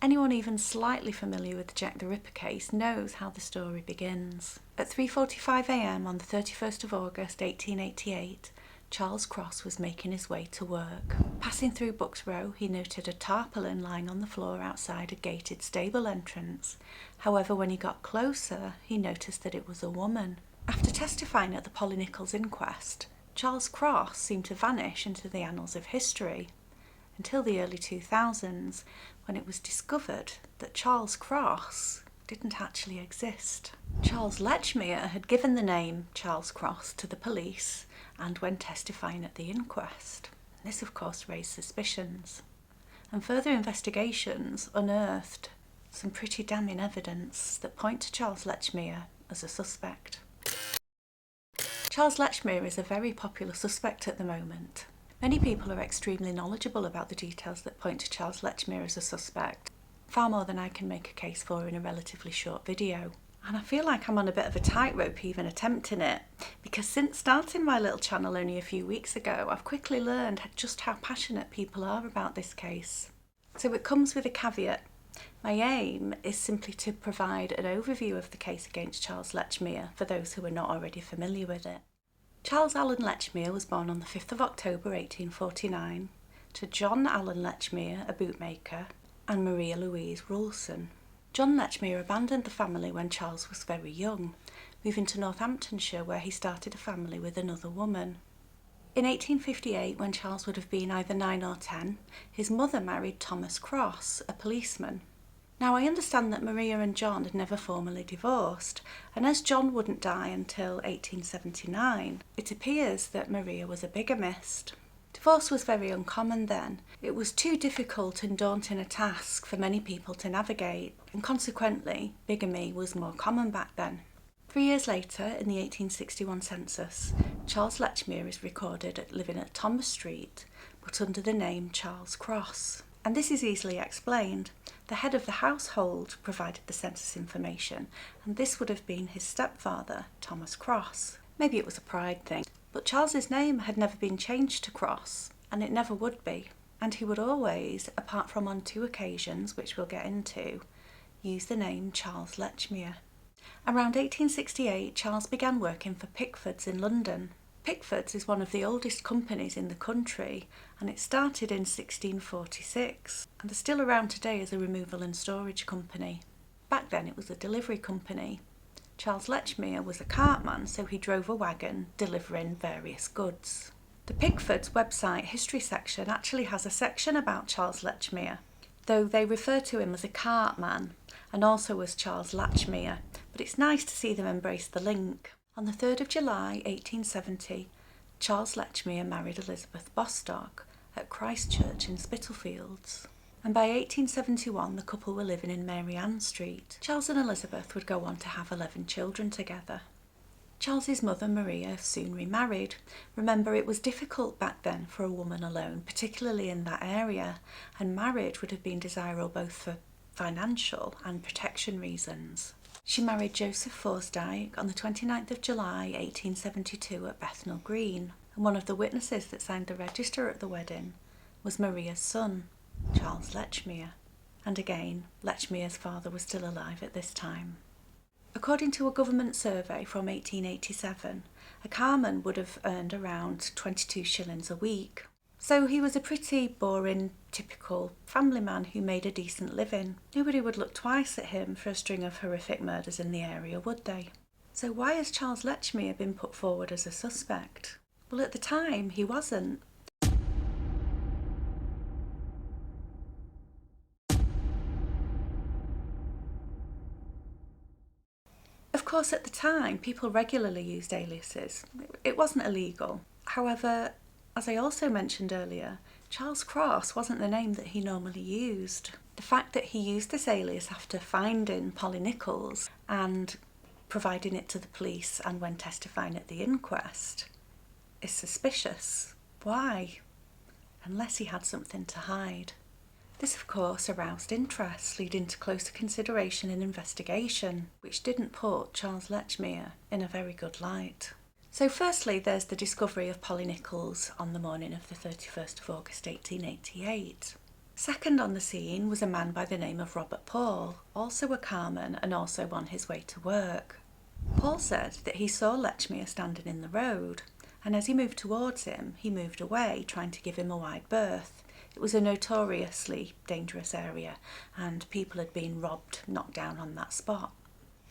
Anyone even slightly familiar with the Jack the Ripper case knows how the story begins. At 3:45 a.m. on the 31st of August 1888, Charles Cross was making his way to work. Passing through Bucks Row, he noted a tarpaulin lying on the floor outside a gated stable entrance. However, when he got closer, he noticed that it was a woman. After testifying at the Polly Nichols inquest, Charles Cross seemed to vanish into the annals of history, until the early 2000s, when it was discovered that Charles Cross didn't actually exist. Charles Lechmere had given the name Charles Cross to the police and when testifying at the inquest. This, of course, raised suspicions, and further investigations unearthed some pretty damning evidence that point to Charles Lechmere as a suspect. Charles Lechmere is a very popular suspect at the moment. Many people are extremely knowledgeable about the details that point to Charles Lechmere as a suspect, far more than I can make a case for in a relatively short video. And I feel like I'm on a bit of a tightrope even attempting it, because since starting my little channel only a few weeks ago, I've quickly learned just how passionate people are about this case. So it comes with a caveat. My aim is simply to provide an overview of the case against Charles Lechmere for those who are not already familiar with it. Charles Allen Lechmere was born on the 5th of October 1849 to John Allen Lechmere, a bootmaker, and Maria Louise Rulson. John Lechmere abandoned the family when Charles was very young, moving to Northamptonshire where he started a family with another woman. In 1858, when Charles would have been either 9 or 10, his mother married Thomas Cross, a policeman. Now, I understand that Maria and John had never formally divorced, and as John wouldn't die until 1879, it appears that Maria was a bigamist. Divorce was very uncommon then. It was too difficult and daunting a task for many people to navigate, and consequently, bigamy was more common back then. 3 years later, in the 1861 census, Charles Lechmere is recorded living at Thomas Street, but under the name Charles Cross. And this is easily explained. The head of the household provided the census information, and this would have been his stepfather, Thomas Cross. Maybe it was a pride thing, but Charles's name had never been changed to Cross, and it never would be. And he would always, apart from on 2 occasions, which we'll get into, use the name Charles Lechmere. Around 1868, Charles began working for Pickford's in London. Pickford's is one of the oldest companies in the country, and it started in 1646 and is still around today as a removal and storage company. Back then it was a delivery company. Charles Lechmere was a cartman, so he drove a wagon delivering various goods. The Pickford's website history section actually has a section about Charles Lechmere, though they refer to him as a cartman and also as Charles Lechmere, but it's nice to see them embrace the link. On the 3rd of July 1870, Charles Lechmere married Elizabeth Bostock at Christchurch in Spitalfields, and by 1871 the couple were living in Mary Ann Street. Charles and Elizabeth would go on to have 11 children together. Charles's mother Maria soon remarried. Remember, it was difficult back then for a woman alone, particularly in that area, and marriage would have been desirable both for financial and protection reasons. She married Joseph Forsdyke on the 29th of July 1872 at Bethnal Green, and one of the witnesses that signed the register at the wedding was Maria's son, Charles Lechmere. And again, Lechmere's father was still alive at this time. According to a government survey from 1887, a carman would have earned around 22 shillings a week. So he was a pretty boring, typical family man who made a decent living. Nobody would look twice at him for a string of horrific murders in the area, would they? So why has Charles Lechmere been put forward as a suspect? Well, at the time, he wasn't. Of course, at the time, people regularly used aliases. It wasn't illegal. However, as I also mentioned earlier, Charles Cross wasn't the name that he normally used. The fact that he used this alias after finding Polly Nichols and providing it to the police and when testifying at the inquest is suspicious. Why? Unless he had something to hide. This, of course, aroused interest, leading to closer consideration and investigation, which didn't put Charles Lechmere in a very good light. So firstly, there's the discovery of Polly Nichols on the morning of the 31st of August 1888. Second on the scene was a man by the name of Robert Paul, also a carman and also on his way to work. Paul said that he saw Lechmere standing in the road, and as he moved towards him, he moved away, trying to give him a wide berth. It was a notoriously dangerous area, and people had been robbed, knocked down on that spot.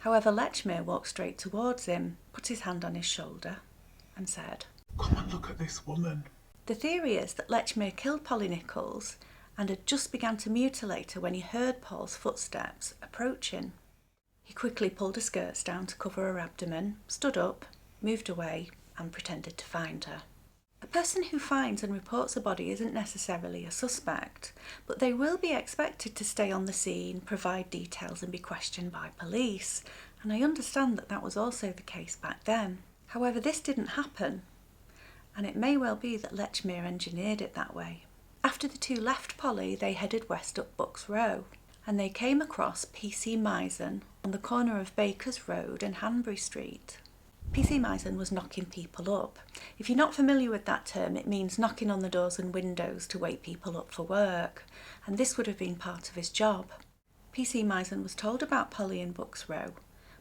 However, Lechmere walked straight towards him, put his hand on his shoulder, and said, "Come and look at this woman." The theory is that Lechmere killed Polly Nichols and had just begun to mutilate her when he heard Paul's footsteps approaching. He quickly pulled her skirts down to cover her abdomen, stood up, moved away, and pretended to find her. A person who finds and reports a body isn't necessarily a suspect, but they will be expected to stay on the scene, provide details, and be questioned by police, and I understand that that was also the case back then. However, this didn't happen, and it may well be that Lechmere engineered it that way. After the two left Polly, they headed west up Bucks Row, and they came across P.C. Misen on the corner of Baker's Road and Hanbury Street. P.C. Misen was knocking people up. If you're not familiar with that term, it means knocking on the doors and windows to wake people up for work, and this would have been part of his job. P.C. Misen was told about Polly in Bucks Row,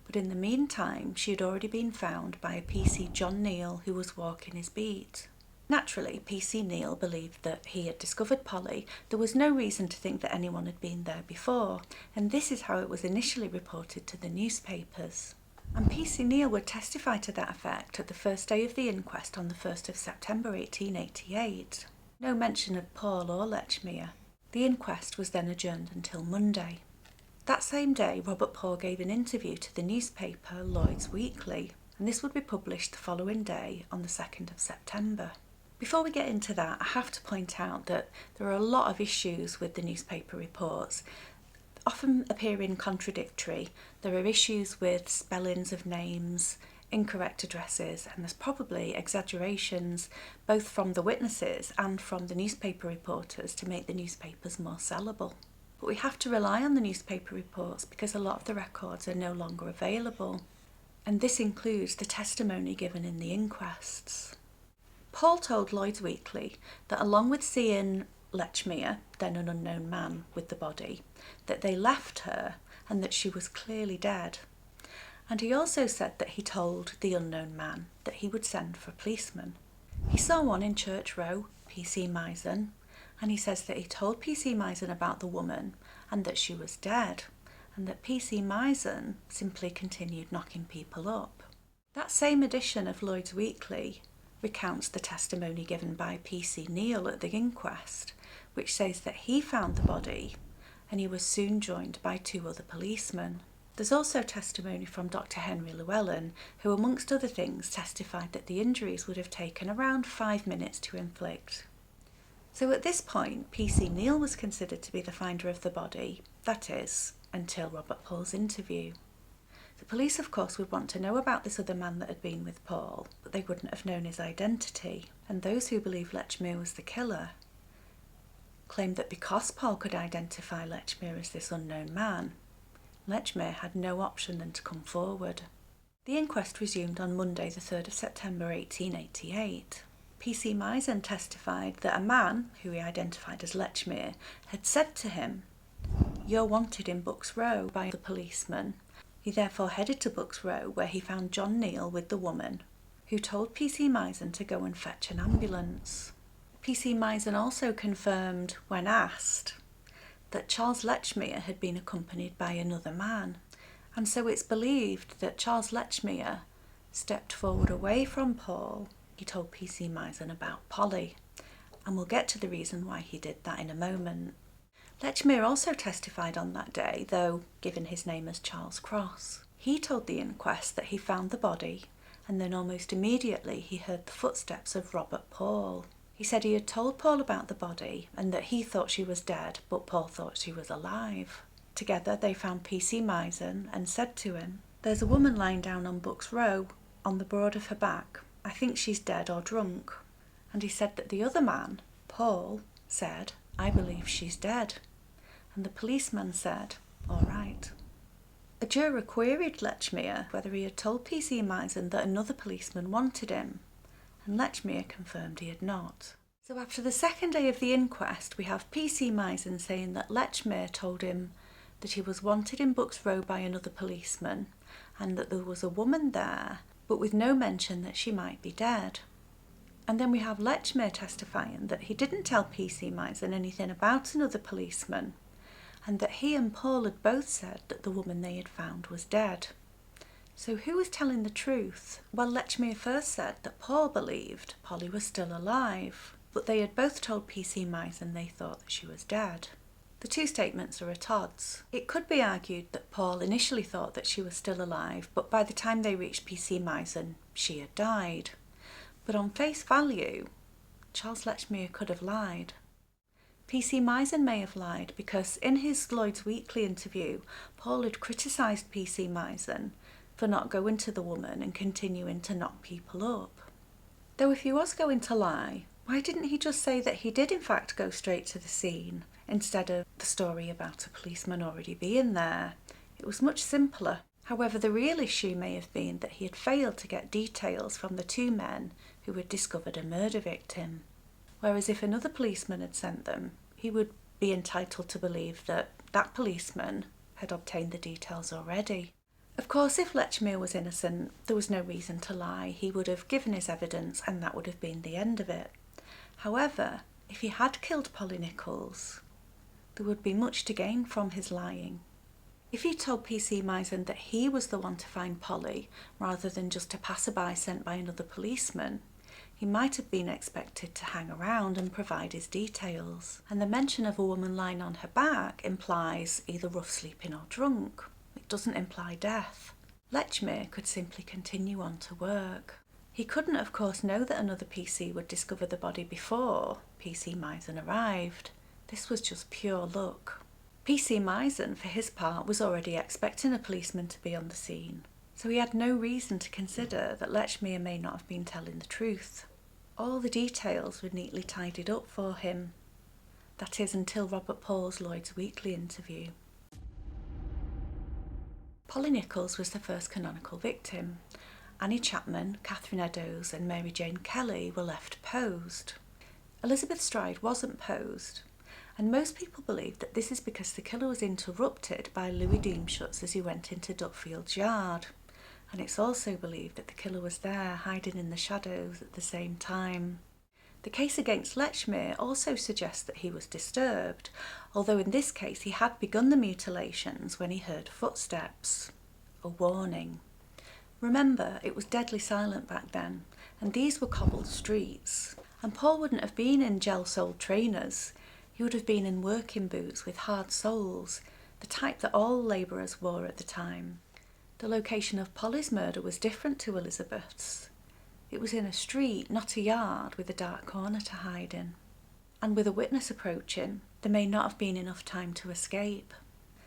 but in the meantime she had already been found by a P.C. John Neal who was walking his beat. Naturally, P.C. Neal believed that he had discovered Polly. There was no reason to think that anyone had been there before, and this is how it was initially reported to the newspapers. And P.C. Neal would testify to that effect at the first day of the inquest on the 1st of September 1888. No mention of Paul or Lechmere. The inquest was then adjourned until Monday. That same day, Robert Paul gave an interview to the newspaper Lloyd's Weekly, and this would be published the following day on the 2nd of September. Before we get into that, I have to point out that there are a lot of issues with the newspaper reports, often appearing contradictory. There are issues with spellings of names, incorrect addresses, and there's probably exaggerations both from the witnesses and from the newspaper reporters to make the newspapers more sellable. But we have to rely on the newspaper reports because a lot of the records are no longer available, and this includes the testimony given in the inquests. Paul told Lloyd's Weekly that along with seeing Lechmere, then an unknown man, with the body, that they left her and that she was clearly dead. And he also said that he told the unknown man that he would send for a policeman. He saw one in Church Row, P.C. Misen, and he says that he told P.C. Misen about the woman and that she was dead, and that P.C. Misen simply continued knocking people up. That same edition of Lloyd's Weekly recounts the testimony given by P.C. Neal at the inquest, which says that he found the body and he was soon joined by two other policemen. There's also testimony from Dr. Henry Llewellyn, who amongst other things testified that the injuries would have taken around 5 minutes to inflict. So at this point, P.C. Neal was considered to be the finder of the body, that is, until Robert Paul's interview. The police, of course, would want to know about this other man that had been with Paul, but they wouldn't have known his identity, and those who believed Lechmere was the killer claimed that because Paul could identify Lechmere as this unknown man, Lechmere had no option than to come forward. The inquest resumed on Monday the 3rd of September 1888. P.C. Misen testified that a man, who he identified as Lechmere, had said to him, "You're wanted in Bucks Row," by the policeman. He therefore headed to Bucks Row, where he found John Neal with the woman, who told P.C. Misen to go and fetch an ambulance. P.C. Misen also confirmed, when asked, that Charles Lechmere had been accompanied by another man, and so it's believed that Charles Lechmere stepped forward away from Paul. He told P.C. Misen about Polly, and we'll get to the reason why he did that in a moment. Lechmere also testified on that day, though given his name as Charles Cross. He told the inquest that he found the body, and then almost immediately he heard the footsteps of Robert Paul. He said he had told Paul about the body and that he thought she was dead, but Paul thought she was alive. Together they found P.C. Misen and said to him, "There's a woman lying down on Bucks Row, on the broad of her back. I think she's dead or drunk." And he said that the other man, Paul, said, "I believe she's dead." And the policeman said, "All right." A juror queried Lechmere whether he had told P.C. Misen that another policeman wanted him, and Lechmere confirmed he had not. So after the second day of the inquest, we have PC Misen saying that Lechmere told him that he was wanted in Bucks Row by another policeman and that there was a woman there, but with no mention that she might be dead. And then we have Lechmere testifying that he didn't tell PC Misen anything about another policeman and that he and Paul had both said that the woman they had found was dead. So who was telling the truth? Well, Lechmere first said that Paul believed Polly was still alive, but they had both told PC Misen they thought that she was dead. The two statements are at odds. It could be argued that Paul initially thought that she was still alive, but by the time they reached PC Misen, she had died. But on face value, Charles Lechmere could have lied. PC Misen may have lied because in his Lloyd's Weekly interview, Paul had criticised PC Misen for not going to the woman and continuing to knock people up. Though if he was going to lie, why didn't he just say that he did in fact go straight to the scene instead of the story about a policeman already being there? It was much simpler. However, the real issue may have been that he had failed to get details from the two men who had discovered a murder victim. Whereas if another policeman had sent them, he would be entitled to believe that that policeman had obtained the details already. Of course, if Lechmere was innocent, there was no reason to lie. He would have given his evidence and that would have been the end of it. However, if he had killed Polly Nichols, there would be much to gain from his lying. If he told PC Misen that he was the one to find Polly, rather than just a passerby sent by another policeman, he might have been expected to hang around and provide his details. And the mention of a woman lying on her back implies either rough sleeping or drunk. It doesn't imply death. Lechmere could simply continue on to work. He couldn't, of course, know that another PC would discover the body before PC Misen arrived. This was just pure luck. PC Misen, for his part, was already expecting a policeman to be on the scene, so he had no reason to consider that Lechmere may not have been telling the truth. All the details were neatly tidied up for him. That is, until Robert Paul's Lloyd's Weekly interview. Polly Nichols was the first canonical victim. Annie Chapman, Catherine Eddowes and Mary Jane Kelly were left posed. Elizabeth Stride wasn't posed, and most people believe that this is because the killer was interrupted by Louis Deemschutz as he went into Duckfield's yard, and it's also believed that the killer was there hiding in the shadows at the same time. The case against Lechmere also suggests that he was disturbed, although in this case he had begun the mutilations when he heard footsteps. A warning. Remember, it was deadly silent back then, and these were cobbled streets, and Paul wouldn't have been in gel-soled trainers. He would have been in working boots with hard soles, the type that all labourers wore at the time. The location of Polly's murder was different to Elizabeth's. It was in a street, not a yard, with a dark corner to hide in. And with a witness approaching, there may not have been enough time to escape.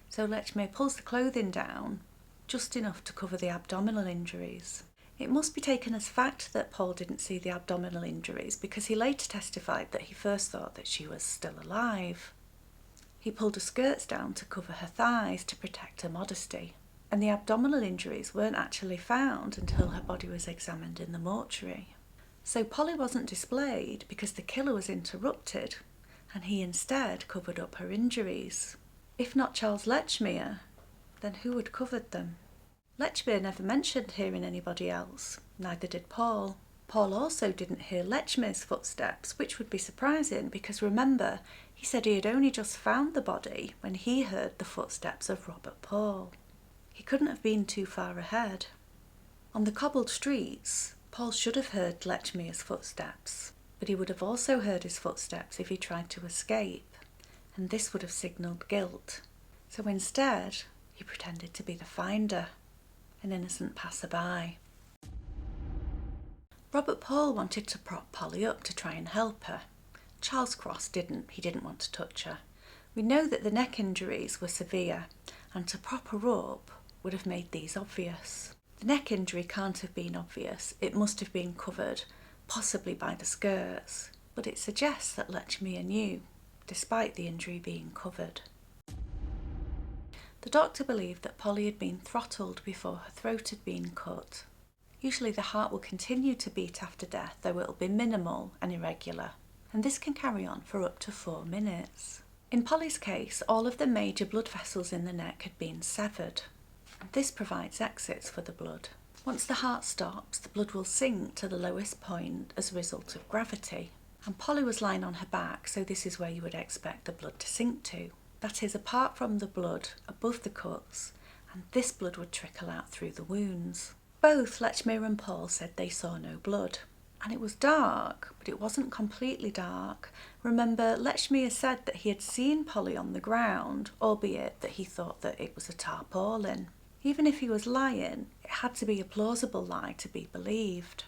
So Lechmere pulls the clothing down, just enough to cover the abdominal injuries. It must be taken as fact that Paul didn't see the abdominal injuries because he later testified that he first thought that she was still alive. He pulled her skirts down to cover her thighs to protect her modesty, and the abdominal injuries weren't actually found until her body was examined in the mortuary. So Polly wasn't displayed because the killer was interrupted, and he instead covered up her injuries. If not Charles Lechmere, then who had covered them? Lechmere never mentioned hearing anybody else, neither did Paul. Paul also didn't hear Lechmere's footsteps, which would be surprising because remember, he said he had only just found the body when he heard the footsteps of Robert Paul. He couldn't have been too far ahead. On the cobbled streets, Paul should have heard Lechmere's footsteps, but he would have also heard his footsteps if he tried to escape, and this would have signalled guilt. So instead, he pretended to be the finder, an innocent passerby. Robert Paul wanted to prop Polly up to try and help her. Charles Cross didn't. He didn't want to touch her. We know that the neck injuries were severe, and to prop her up would have made these obvious. The neck injury can't have been obvious. It must have been covered, possibly by the skirts, but it suggests that Lechmere knew, despite the injury being covered. The doctor believed that Polly had been throttled before her throat had been cut. Usually the heart will continue to beat after death, though it will be minimal and irregular. and this can carry on for up to 4 minutes. In Polly's case, all of the major blood vessels in the neck had been severed. This provides exits for the blood. Once the heart stops, the blood will sink to the lowest point as a result of gravity. And Polly was lying on her back, so this is where you would expect the blood to sink to. That is, apart from the blood above the cuts, and this blood would trickle out through the wounds. Both Lechmere and Paul said they saw no blood. And it was dark, but it wasn't completely dark. Remember, Lechmere said that he had seen Polly on the ground, albeit that he thought that it was a tarpaulin. Even if he was lying, it had to be a plausible lie to be believed.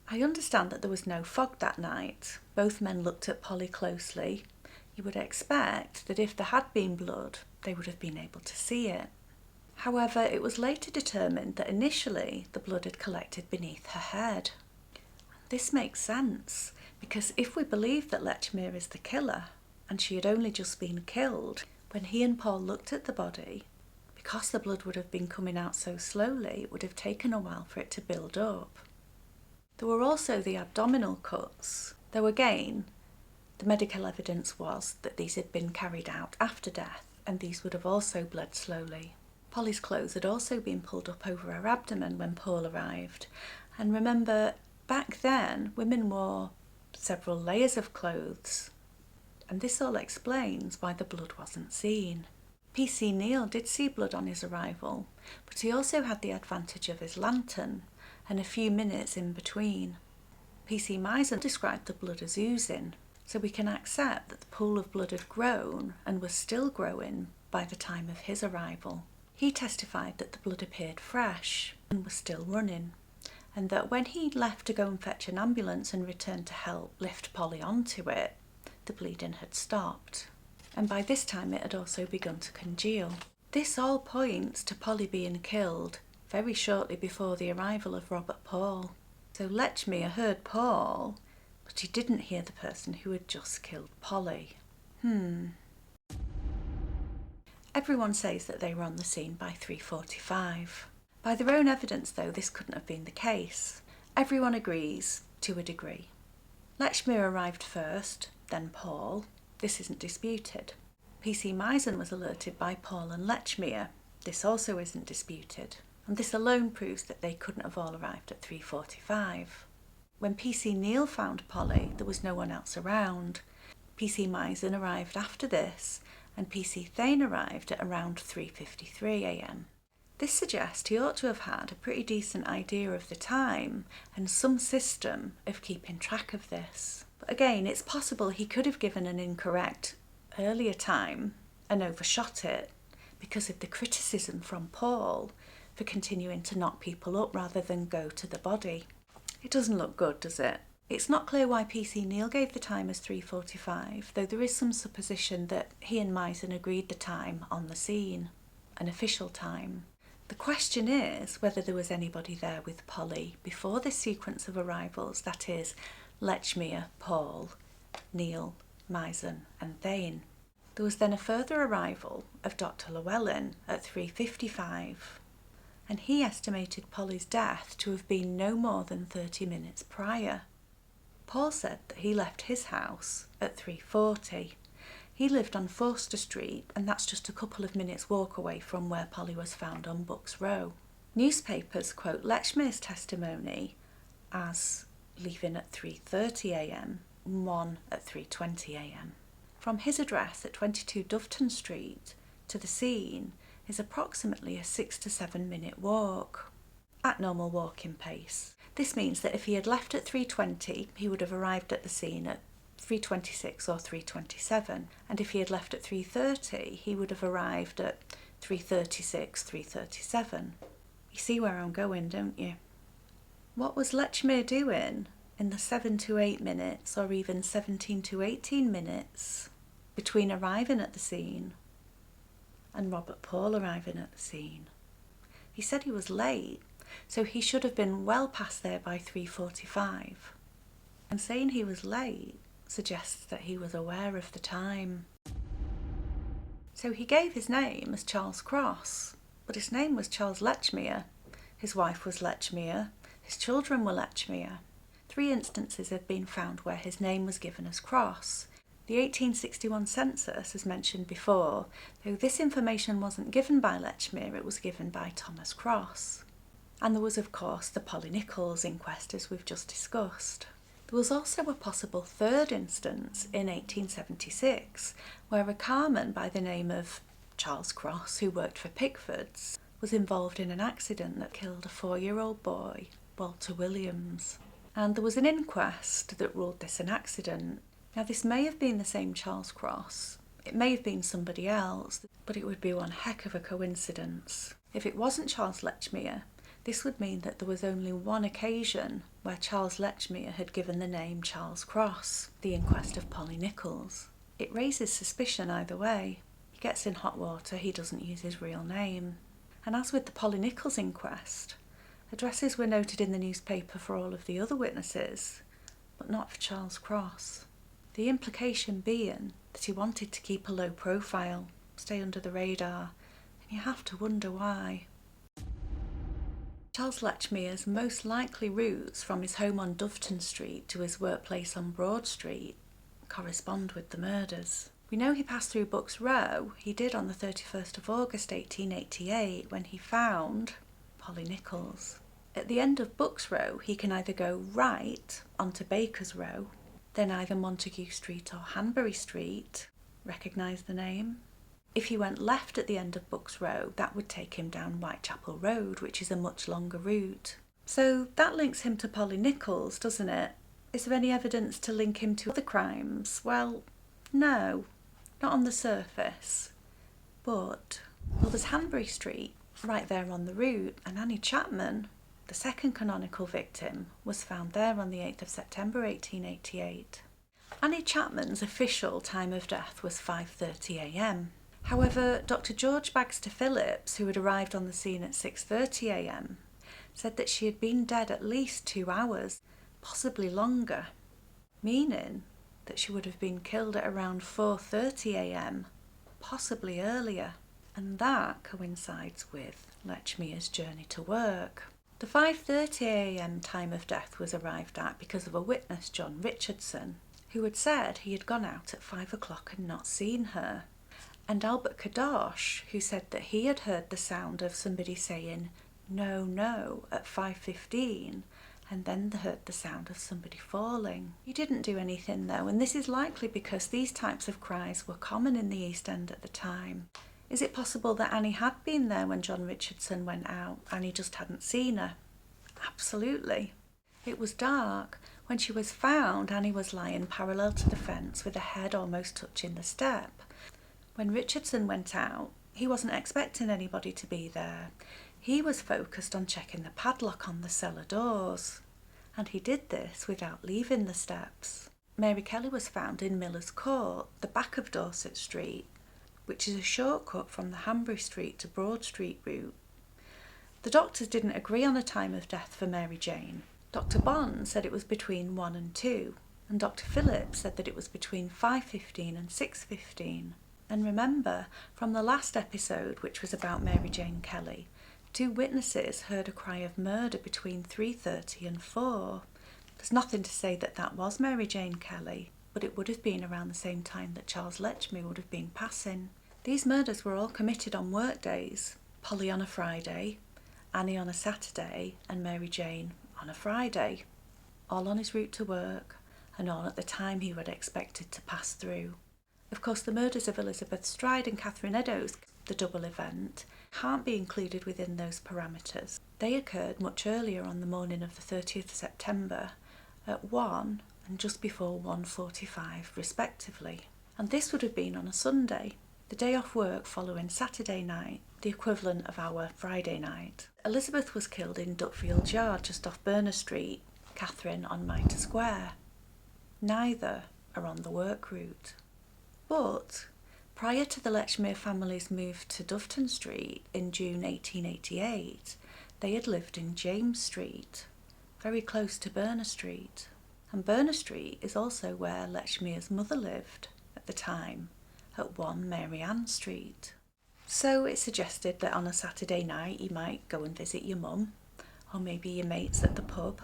I understand that there was no fog that night. Both men looked at Polly closely. You would expect that if there had been blood, they would have been able to see it. However, it was later determined that initially the blood had collected beneath her head. This makes sense, because if we believe that Lechmere is the killer, and she had only just been killed, when he and Paul looked at the body, because the blood would have been coming out so slowly, it would have taken a while for it to build up. There were also the abdominal cuts, though again, the medical evidence was that these had been carried out after death, and these would have also bled slowly. Polly's clothes had also been pulled up over her abdomen when Paul arrived, and remember, back then, women wore several layers of clothes, and this all explains why the blood wasn't seen. P.C. Neal did see blood on his arrival, but he also had the advantage of his lantern and a few minutes in between. P.C. Misen described the blood as oozing, so we can accept that the pool of blood had grown and was still growing by the time of his arrival. He testified that the blood appeared fresh and was still running, and that when he left to go and fetch an ambulance and returned to help lift Polly onto it, the bleeding had stopped, and by this time it had also begun to congeal. This all points to Polly being killed very shortly before the arrival of Robert Paul. So Lechmere heard Paul, but he didn't hear the person who had just killed Polly. Everyone says that they were on the scene by 3:45. By their own evidence, though, this couldn't have been the case. Everyone agrees, to a degree. Lechmere arrived first, then Paul. This isn't disputed. P.C. Misen was alerted by Paul and Lechmere. This also isn't disputed. And this alone proves that they couldn't have all arrived at 3:45. When P.C. Neal found Polly, there was no one else around. P.C. Misen arrived after this, and P.C. Thane arrived at around 3:53 a.m. This suggests he ought to have had a pretty decent idea of the time and some system of keeping track of this. But again, it's possible he could have given an incorrect earlier time and overshot it because of the criticism from Paul for continuing to knock people up rather than go to the body. It doesn't look good, does it? It's not clear why P.C. Neal gave the time as 3:45, though there is some supposition that he and Misen agreed the time on the scene, an official time. The question is whether there was anybody there with Polly before this sequence of arrivals, that is, Lechmere, Paul, Neal, Misen and Thane. There was then a further arrival of Dr. Llewellyn at 3:55, and he estimated Polly's death to have been no more than 30 minutes prior. Paul said that he left his house at 3:40. He lived on Forster Street, and that's just a couple of minutes' walk away from where Polly was found on Bucks Row. Newspapers quote Lechmere's testimony as leaving at 3:30 a.m, and one at 3:20 a.m. From his address at 22 Doveton Street to the scene is approximately a 6 to 7 minute walk, at normal walking pace. This means that if he had left at 3:20, he would have arrived at the scene at 3:26 or 3:27, and if he had left at 3:30, he would have arrived at 3:36, 3:37. You see where I'm going, don't you? What was Lechmere doing in the 7 to 8 minutes, or even 17 to 18 minutes between arriving at the scene and Robert Paul arriving at the scene? He said he was late, so he should have been well past there by 3:45. And saying he was late suggests that he was aware of the time. So he gave his name as Charles Cross, but his name was Charles Lechmere. His wife was Lechmere. His children were Lechmere. 3 instances have been found where his name was given as Cross. The 1861 census, as mentioned before, though this information wasn't given by Lechmere, it was given by Thomas Cross. And there was, of course, the Polly Nichols inquest, as we've just discussed. There was also a possible third instance in 1876, where a carman by the name of Charles Cross, who worked for Pickford's, was involved in an accident that killed a 4-year-old boy, Walter Williams. And there was an inquest that ruled this an accident. Now, this may have been the same Charles Cross, it may have been somebody else, but it would be one heck of a coincidence. If it wasn't Charles Lechmere, this would mean that there was only one occasion where Charles Lechmere had given the name Charles Cross, the inquest of Polly Nichols. It raises suspicion either way. He gets in hot water, he doesn't use his real name. And as with the Polly Nichols inquest, addresses were noted in the newspaper for all of the other witnesses, but not for Charles Cross. The implication being that he wanted to keep a low profile, stay under the radar, and you have to wonder why. Charles Lechmere's most likely routes from his home on Doveton Street to his workplace on Broad Street correspond with the murders. We know he passed through Bucks Row. He did on the 31st of August 1888 when he found Polly Nichols. At the end of Bucks Row, he can either go right onto Baker's Row, then either Montague Street or Hanbury Street. Recognise the name? If he went left at the end of Bucks Row, that would take him down Whitechapel Road, which is a much longer route. So that links him to Polly Nichols, doesn't it? Is there any evidence to link him to other crimes? Well, no, not on the surface. But, well, there's Hanbury Street, right there on the route, and Annie Chapman, the second canonical victim, was found there on the 8th of September 1888. Annie Chapman's official time of death was 5:30 a.m. However, Dr. George Bagster Phillips, who had arrived on the scene at 6:30 a.m, said that she had been dead at least 2 hours, possibly longer, meaning that she would have been killed at around 4:30 a.m, possibly earlier, and that coincides with Lechmere's journey to work. The 5:30 a.m. time of death was arrived at because of a witness, John Richardson, who had said he had gone out at 5 o'clock and not seen her, and Albert Kadosh, who said that he had heard the sound of somebody saying "no, no" at 5:15, and then heard the sound of somebody falling. He didn't do anything though, and this is likely because these types of cries were common in the East End at the time. Is it possible that Annie had been there when John Richardson went out and he just hadn't seen her? Absolutely. It was dark. When she was found, Annie was lying parallel to the fence with her head almost touching the step. When Richardson went out, he wasn't expecting anybody to be there. He was focused on checking the padlock on the cellar doors, and he did this without leaving the steps. Mary Kelly was found in Miller's Court, the back of Dorset Street, which is a shortcut from the Hanbury Street to Broad Street route. The doctors didn't agree on a time of death for Mary Jane. Dr. Bond said it was between 1 and 2, and Dr. Phillips said that it was between 5:15 and 6:15. And remember, from the last episode, which was about Mary Jane Kelly, 2 witnesses heard a cry of murder between 3:30 and 4. There's nothing to say that that was Mary Jane Kelly, but it would have been around the same time that Charles Lechmere would have been passing. These murders were all committed on work days. Polly on a Friday, Annie on a Saturday, and Mary Jane on a Friday. All on his route to work, and all at the time he would expected to pass through. Of course, the murders of Elizabeth Stride and Catherine Eddowes, the double event, can't be included within those parameters. They occurred much earlier on the morning of the 30th of September at 1 and just before 1:45 respectively. And this would have been on a Sunday, the day off work following Saturday night, the equivalent of our Friday night. Elizabeth was killed in Duckfield Yard just off Burner Street, Catherine on Mitre Square. Neither are on the work route. But prior to the Lechmere family's move to Doveton Street in June 1888, they had lived in James Street, very close to Burner Street. And Burner Street is also where Lechmere's mother lived at the time, at 1 Mary Ann Street. So it suggested that on a Saturday night you might go and visit your mum, or maybe your mates at the pub.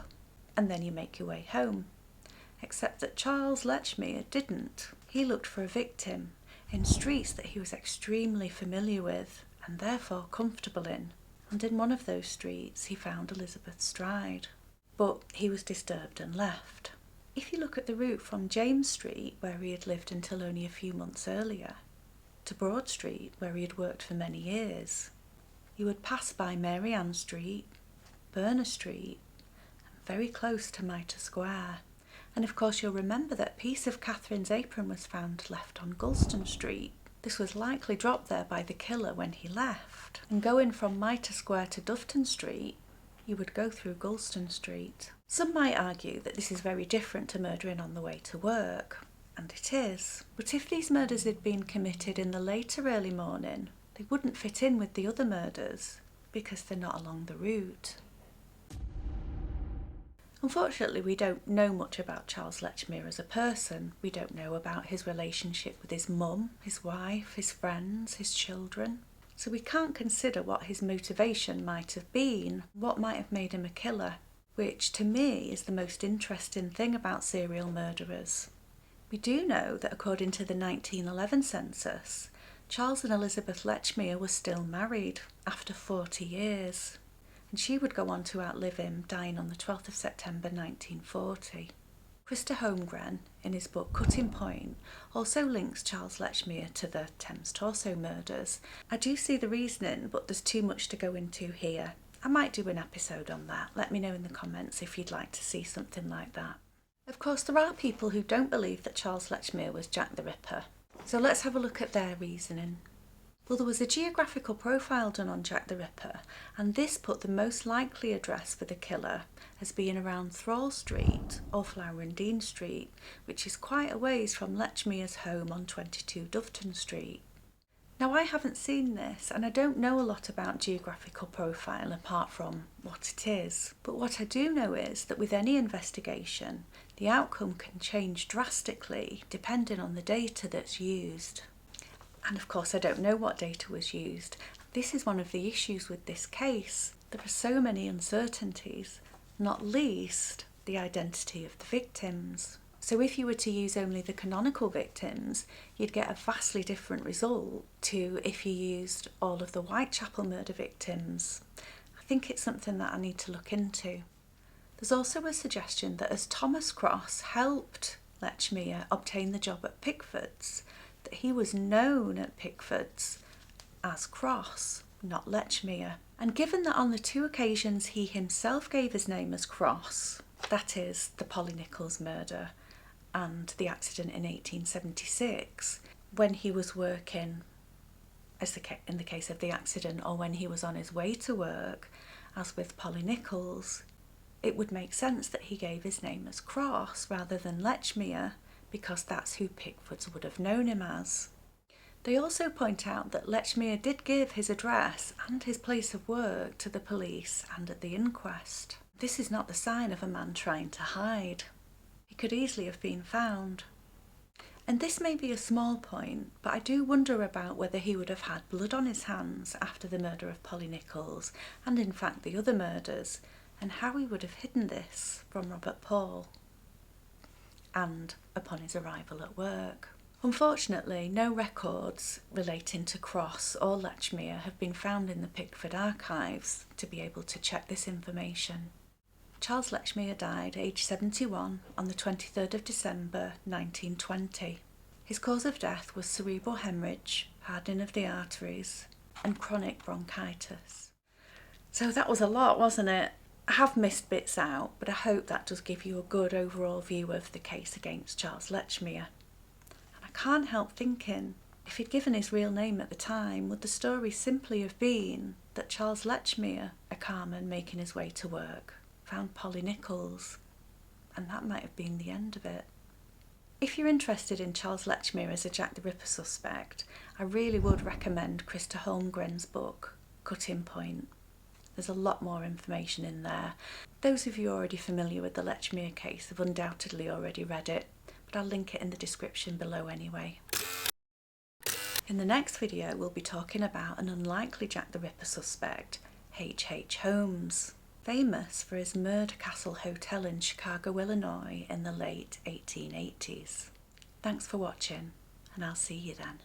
and then you make your way home. Except that Charles Lechmere didn't. He looked for a victim in streets that he was extremely familiar with and therefore comfortable in, and in one of those streets he found Elizabeth Stride. But he was disturbed and left. If you look at the route from James Street, where he had lived until only a few months earlier, to Broad Street, where he had worked for many years, you would pass by Mary Ann Street, Berner Street, and very close to Mitre Square. And of course you'll remember that a piece of Catherine's apron was found left on Gulston Street. This was likely dropped there by the killer when he left. And going from Mitre Square to Dufton Street, you would go through Gulston Street. Some might argue that this is very different to murdering on the way to work, and it is. But if these murders had been committed in the later early morning, they wouldn't fit in with the other murders because they're not along the route. Unfortunately, we don't know much about Charles Lechmere as a person. We don't know about his relationship with his mum, his wife, his friends, his children. So we can't consider what his motivation might have been, what might have made him a killer, which to me is the most interesting thing about serial murderers. We do know that according to the 1911 census, Charles and Elizabeth Lechmere were still married after 40 years. And she would go on to outlive him, dying on the 12th of September 1940. Christopher Holmgren, in his book Cutting Point, also links Charles Lechmere to the Thames Torso murders. I do see the reasoning, but there's too much to go into here. I might do an episode on that. Let me know in the comments if you'd like to see something like that. Of course, there are people who don't believe that Charles Lechmere was Jack the Ripper. So let's have a look at their reasoning. Well, there was a geographical profile done on Jack the Ripper, and this put the most likely address for the killer as being around Thrall Street or Flower and Dean Street, which is quite a ways from Lechmere's home on 22 Dufton Street. Now, I haven't seen this, and I don't know a lot about geographical profile apart from what it is. But what I do know is that with any investigation, the outcome can change drastically depending on the data that's used. And of course, I don't know what data was used. This is one of the issues with this case. There are so many uncertainties, not least the identity of the victims. So if you were to use only the canonical victims, you'd get a vastly different result to if you used all of the Whitechapel murder victims. I think it's something that I need to look into. There's also a suggestion that as Thomas Cross helped Lechmere obtain the job at Pickford's, that he was known at Pickford's as Cross, not Lechmere. And given that on the two occasions he himself gave his name as Cross, that is, the Polly Nichols murder and the accident in 1876, when he was working, as in the case of the accident, or when he was on his way to work, as with Polly Nichols, it would make sense that he gave his name as Cross rather than Lechmere, because that's who Pickfords would have known him as. They also point out that Lechmere did give his address and his place of work to the police and at the inquest. This is not the sign of a man trying to hide. He could easily have been found. And this may be a small point, but I do wonder about whether he would have had blood on his hands after the murder of Polly Nichols, and in fact the other murders, and how he would have hidden this from Robert Paul and upon his arrival at work. Unfortunately, no records relating to Cross or Lechmere have been found in the Pickford archives to be able to check this information. Charles Lechmere died aged 71 on the 23rd of December 1920. His cause of death was cerebral hemorrhage, hardening of the arteries, and chronic bronchitis. So that was a lot, wasn't it? I have missed bits out, but I hope that does give you a good overall view of the case against Charles Lechmere. And I can't help thinking, if he'd given his real name at the time, would the story simply have been that Charles Lechmere, a carman making his way to work, found Polly Nichols, and that might have been the end of it. If you're interested in Charles Lechmere as a Jack the Ripper suspect, I really would recommend Christopher Holmgren's book, Cutting Point. There's a lot more information in there. Those of you already familiar with the Lechmere case have undoubtedly already read it, but I'll link it in the description below anyway. In the next video, we'll be talking about an unlikely Jack the Ripper suspect, H.H. Holmes. famous for his Murder Castle Hotel in Chicago, Illinois in the late 1880s. Thanks for watching, and I'll see you then.